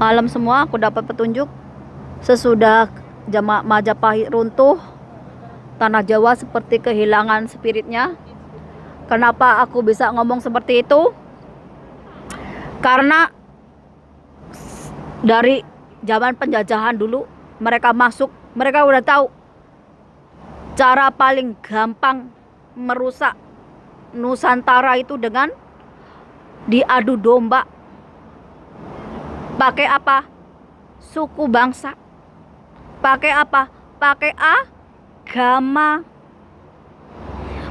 Malam semua aku dapat petunjuk sesudah Majapahit runtuh, tanah Jawa seperti kehilangan spiritnya. Kenapa aku bisa ngomong seperti itu? Karena dari zaman penjajahan dulu mereka masuk, mereka udah tahu cara paling gampang merusak Nusantara itu dengan diadu domba. Pakai apa? Suku bangsa. Pakai apa? Pakai agama.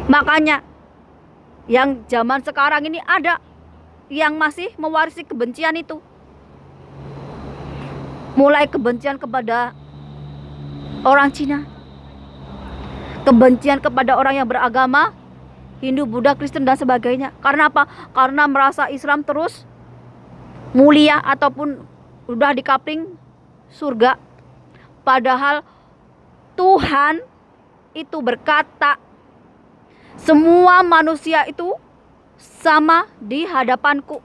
Makanya yang zaman sekarang ini ada yang masih mewarisi kebencian itu. Mulai kebencian kepada orang Cina, kebencian kepada orang yang beragama Hindu, Buddha, Kristen dan sebagainya. Karena apa? Karena merasa Islam terus mulia ataupun udah dikapling surga. Padahal Tuhan itu berkata, semua manusia itu sama di hadapanku.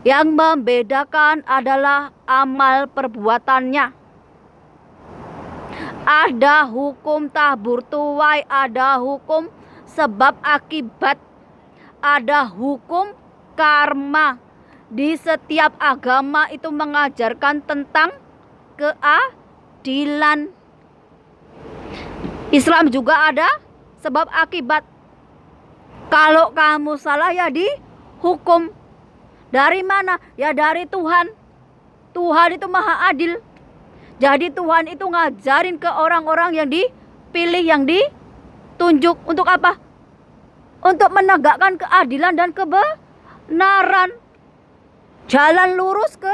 Yang membedakan adalah amal perbuatannya. Ada hukum tabur tuai, ada hukum sebab akibat, ada hukum karma. Di setiap agama itu mengajarkan tentang keadilan. Islam juga ada sebab akibat. Kalau kamu salah ya dihukum. Dari mana? Ya dari Tuhan. Tuhan itu maha adil. Jadi Tuhan itu ngajarin ke orang-orang yang dipilih, yang ditunjuk. Untuk apa? Untuk menegakkan keadilan dan kebenaran. Jalan lurus ke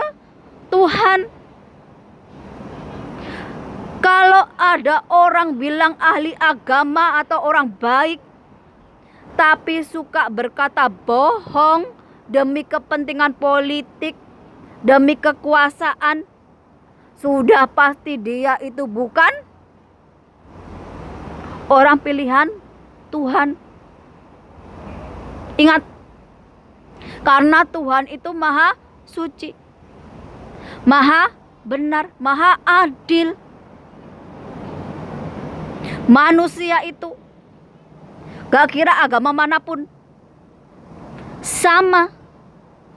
Tuhan. Kalau ada orang bilang ahli agama atau orang baik, tapi suka berkata bohong demi kepentingan politik, demi kekuasaan, sudah pasti dia itu bukan orang pilihan Tuhan. Ingat, karena Tuhan itu maha suci, maha benar, maha adil. Manusia itu gak kira agama manapun sama.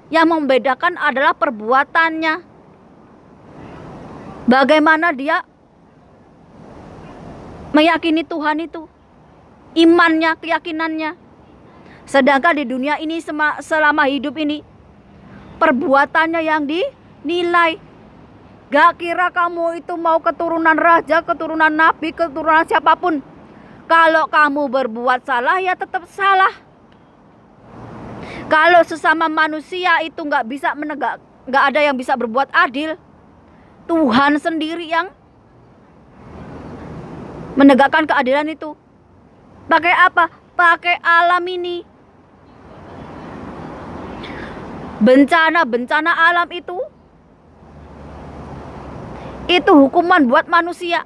Yang membedakan adalah perbuatannya. Bagaimana dia meyakini Tuhan itu, imannya, keyakinannya. Sedangkan di dunia ini selama hidup ini perbuatannya yang dinilai. Gak kira kamu itu mau keturunan raja, keturunan nabi, keturunan siapapun, kalau kamu berbuat salah ya tetap salah. Kalau sesama manusia itu gak ada yang bisa berbuat adil. Tuhan sendiri yang menegakkan keadilan itu. Pakai apa? Pakai alam ini. Bencana alam itu hukuman buat manusia.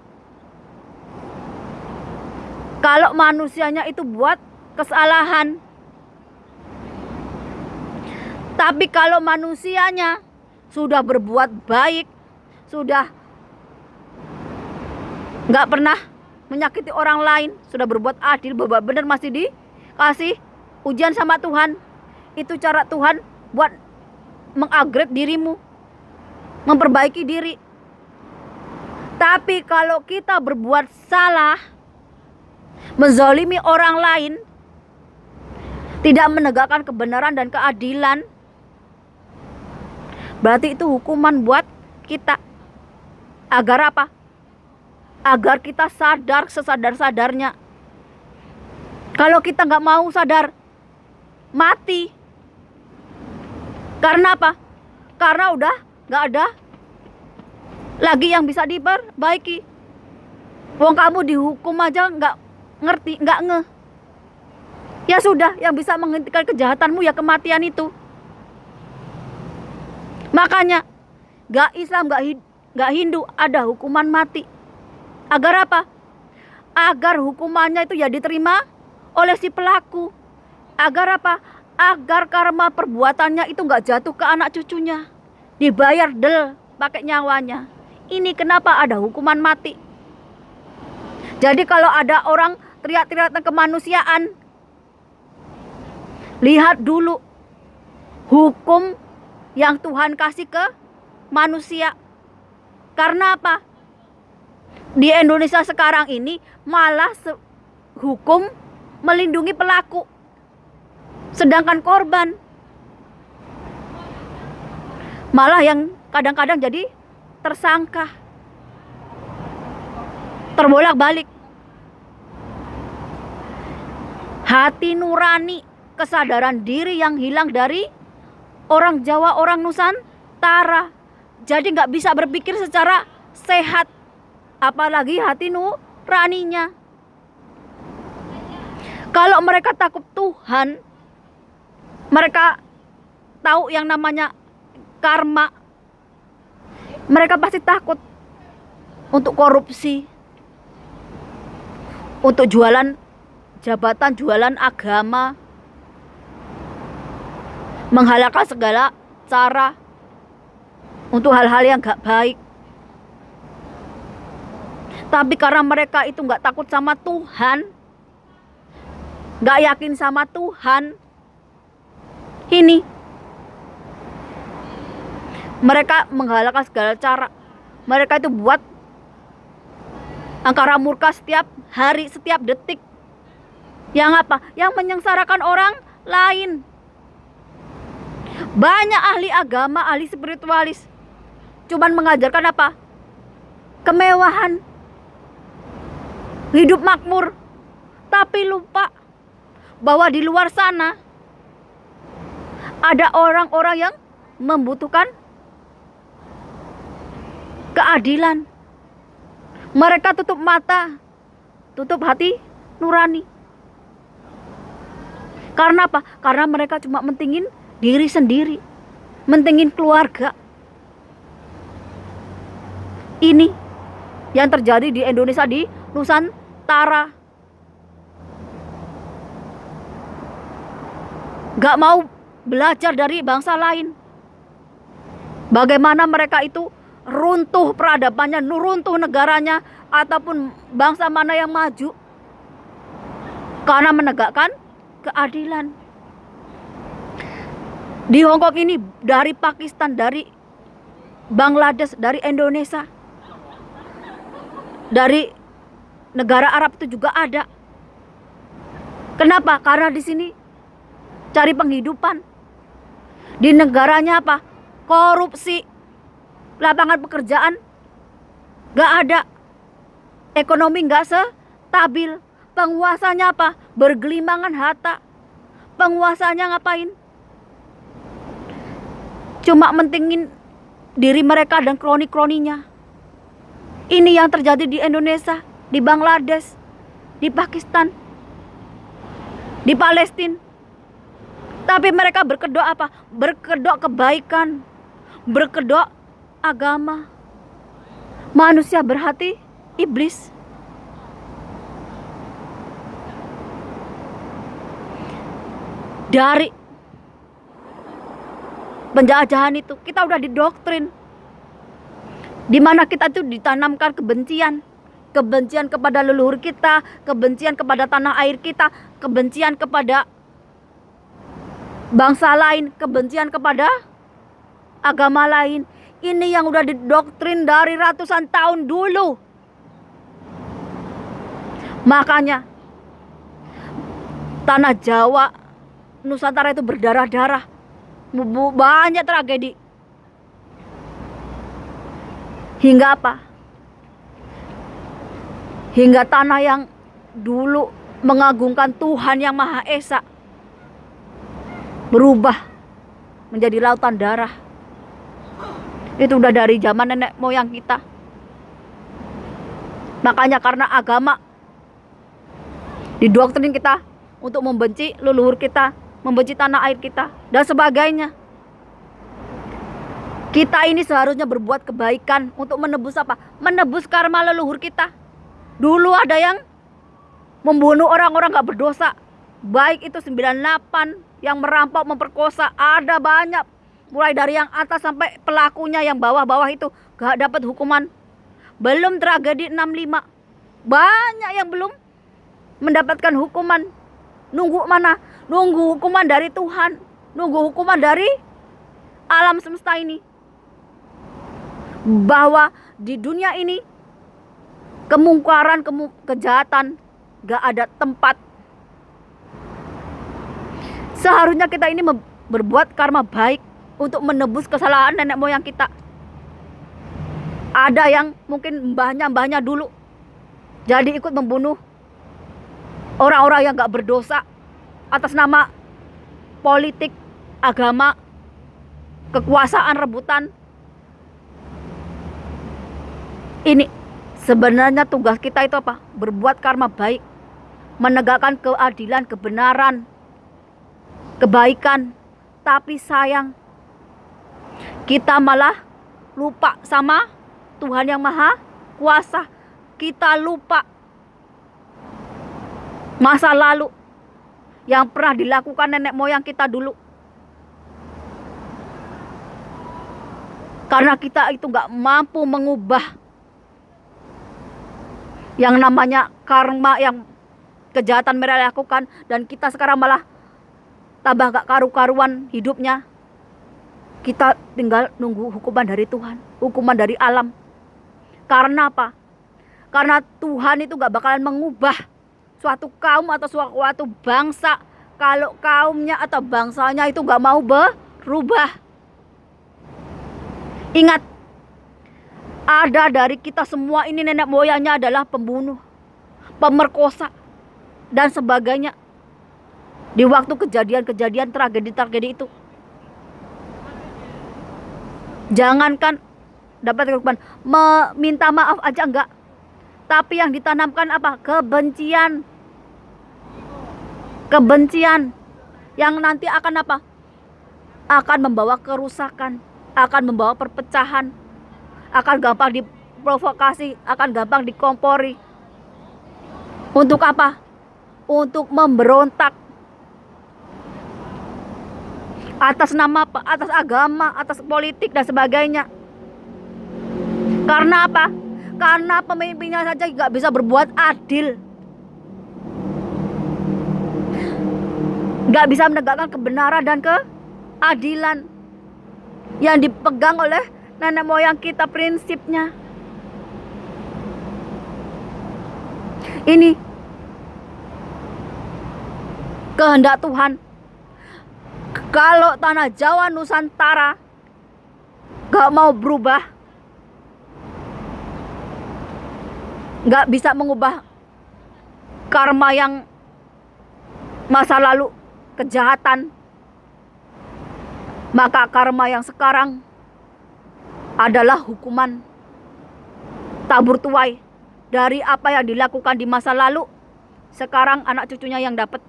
Kalau manusianya itu buat kesalahan. Tapi kalau manusianya sudah berbuat baik, sudah gak pernah menyakiti orang lain, sudah berbuat adil, berbuat benar, masih dikasih ujian sama Tuhan. Itu cara Tuhan buat mengupgrade dirimu, memperbaiki diri. Tapi kalau kita berbuat salah, menzalimi orang lain, tidak menegakkan kebenaran dan keadilan, berarti itu hukuman buat kita. Agar apa? Agar kita sadar sesadar-sadarnya. Kalau kita gak mau sadar, mati. Karena apa? Karena udah gak ada lagi yang bisa diperbaiki. Wong kamu dihukum aja gak ngerti, gak ngeh. Ya sudah, yang bisa menghentikan kejahatanmu ya kematian itu. Makanya gak Islam, gak Hindu ada hukuman mati. Agar apa? Agar hukumannya itu ya diterima oleh si pelaku. Agar apa? Agar karma perbuatannya itu gak jatuh ke anak cucunya. dibayar del pakai nyawanya. Ini kenapa ada hukuman mati? Jadi kalau ada orang teriak-teriak tentang kemanusiaan, lihat dulu hukum yang Tuhan kasih ke manusia. Karena apa? Di Indonesia sekarang ini malah hukum melindungi pelaku, sedangkan korban malah yang kadang-kadang jadi tersangka, terbolak-balik. Hati nurani, kesadaran diri yang hilang dari orang Jawa, orang Nusantara. Jadi nggak bisa berpikir secara sehat, apalagi hati nuraninya. Kalau mereka takut Tuhan, mereka tahu yang namanya karma, mereka pasti takut untuk korupsi, untuk jualan jabatan, jualan agama, menghalalkan segala cara untuk hal-hal yang gak baik. Tapi karena mereka itu gak takut sama Tuhan, gak yakin sama Tuhan, ini mereka menghalalkan segala cara. Mereka itu buat angkara murka setiap hari, setiap detik. Yang apa? Yang menyengsarakan orang lain. Banyak ahli agama, ahli spiritualis cuman mengajarkan apa? Kemewahan, hidup makmur. Tapi lupa bahwa di luar sana ada orang-orang yang membutuhkan keadilan. Mereka tutup mata, tutup hati nurani. Karena apa? Karena mereka cuma mentingin diri sendiri, mentingin keluarga. Ini yang terjadi di Indonesia, di Nusantara. Gak mau belajar dari bangsa lain. Bagaimana mereka itu runtuh peradabannya, runtuh negaranya, ataupun bangsa mana yang maju karena menegakkan keadilan. Di Hongkong ini, dari Pakistan, dari Bangladesh, dari Indonesia, dari negara Arab itu juga ada. Kenapa? Karena di sini cari penghidupan. Di negaranya apa? Korupsi, lapangan pekerjaan gak ada, ekonomi gak stabil. Penguasanya apa? Bergelimangan harta. Penguasanya ngapain? Cuma mentingin diri mereka dan kroni-kroninya. Ini yang terjadi di Indonesia, di Bangladesh, di Pakistan, di Palestina. Tapi mereka berkedok apa? Berkedok kebaikan, berkedok agama. Manusia berhati iblis. Dari penjajahan itu kita udah didoktrin, dimana kita tuh ditanamkan kebencian. Kebencian kepada leluhur kita, kebencian kepada tanah air kita, kebencian kepada bangsa lain, kebencian kepada agama lain. Ini yang udah didoktrin dari ratusan tahun dulu. Makanya tanah Jawa, Nusantara itu berdarah-darah. Banyak tragedi. Hingga apa? Hingga tanah yang dulu mengagungkan Tuhan yang Maha Esa berubah menjadi lautan darah. Itu udah dari zaman nenek moyang kita. Makanya karena agama didoktrin kita untuk membenci leluhur kita, membenci tanah air kita, dan sebagainya. Kita ini seharusnya berbuat kebaikan untuk menebus apa? Menebus karma leluhur kita. Dulu ada yang membunuh orang-orang gak berdosa, baik itu 98 yang merampok, memperkosa, ada banyak mulai dari yang atas sampai pelakunya yang bawah-bawah itu gak dapat hukuman. Belum tragedi 65, banyak yang belum mendapatkan hukuman. Nunggu mana? Nunggu hukuman dari Tuhan, nunggu hukuman dari alam semesta ini, bahwa di dunia ini kemungkaran, kejahatan gak ada tempat. Seharusnya kita ini berbuat karma baik untuk menebus kesalahan nenek moyang kita. Ada yang mungkin mbahnya dulu jadi ikut membunuh orang-orang yang gak berdosa atas nama politik, agama, kekuasaan, rebutan. Ini sebenarnya tugas kita itu apa? Berbuat karma baik, menegakkan keadilan, kebenaran, kebaikan. Tapi sayang, kita malah lupa sama Tuhan yang Maha Kuasa. Kita lupa masa lalu yang pernah dilakukan nenek moyang kita dulu. Karena kita itu gak mampu mengubah yang namanya karma, yang kejahatan mereka lakukan, dan kita sekarang malah tambah gak karu-karuan hidupnya. Kita tinggal nunggu hukuman dari Tuhan, hukuman dari alam. Karena apa? Karena Tuhan itu gak bakalan mengubah suatu kaum atau suatu bangsa kalau kaumnya atau bangsanya itu gak mau berubah. Ingat, ada dari kita semua ini nenek moyangnya adalah pembunuh, pemerkosa, dan sebagainya. Di waktu kejadian-kejadian tragedi-tragedi itu, jangankan dapat hukuman, meminta maaf aja enggak. Tapi yang ditanamkan apa? Kebencian. Kebencian yang nanti akan apa? Akan membawa kerusakan, akan membawa perpecahan, akan gampang diprovokasi, akan gampang dikompori. Untuk apa? Untuk memberontak atas nama apa? Atas agama, atas politik dan sebagainya. Karena apa? Karena pemimpinnya saja nggak bisa berbuat adil, nggak bisa menegakkan kebenaran dan keadilan yang dipegang oleh nenek moyang kita prinsipnya. Ini kehendak Tuhan. Kalau tanah Jawa Nusantara gak mau berubah, gak bisa mengubah karma yang masa lalu, kejahatan, maka karma yang sekarang adalah hukuman tabur tuai dari apa yang dilakukan di masa lalu. Sekarang anak cucunya yang dapat.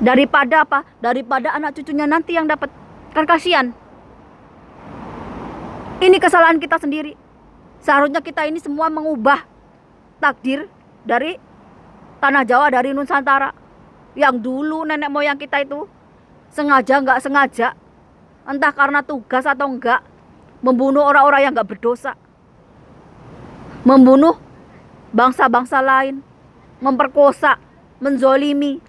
Daripada apa? Daripada anak cucunya nanti yang dapat. Kan kasihan. Ini kesalahan kita sendiri. Seharusnya kita ini semua mengubah takdir dari tanah Jawa, dari Nusantara. Yang dulu nenek moyang kita itu sengaja nggak sengaja, entah karena tugas atau enggak, membunuh orang-orang yang nggak berdosa, membunuh bangsa-bangsa lain, memperkosa, menzolimi.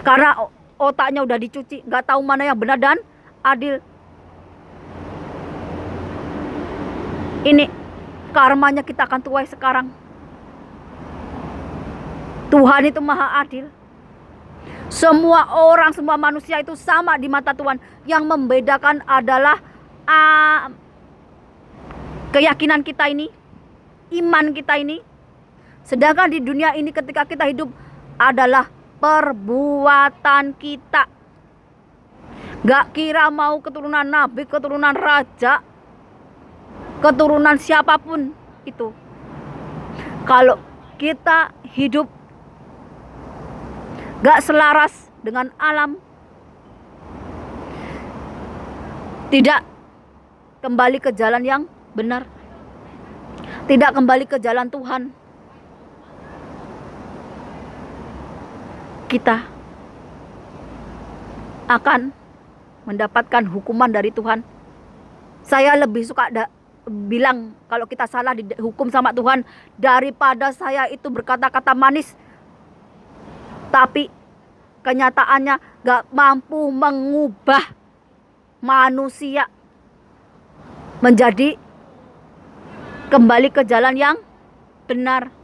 Karena otaknya udah dicuci, nggak tahu mana yang benar dan adil. Ini karmanya kita akan tuai sekarang. Tuhan itu maha adil. Semua orang, semua manusia itu sama di mata Tuhan. Yang membedakan adalah keyakinan kita ini, iman kita ini. Sedangkan di dunia ini ketika kita hidup adalah perbuatan kita. Gak kira mau keturunan nabi, keturunan raja, keturunan siapapun itu. Kalau kita hidup gak selaras dengan alam, tidak kembali ke jalan yang benar, tidak kembali ke jalan Tuhan, kita akan mendapatkan hukuman dari Tuhan. Saya lebih suka bilang kalau kita salah dihukum sama Tuhan daripada saya itu berkata-kata manis tapi kenyataannya gak mampu mengubah manusia menjadi kembali ke jalan yang benar.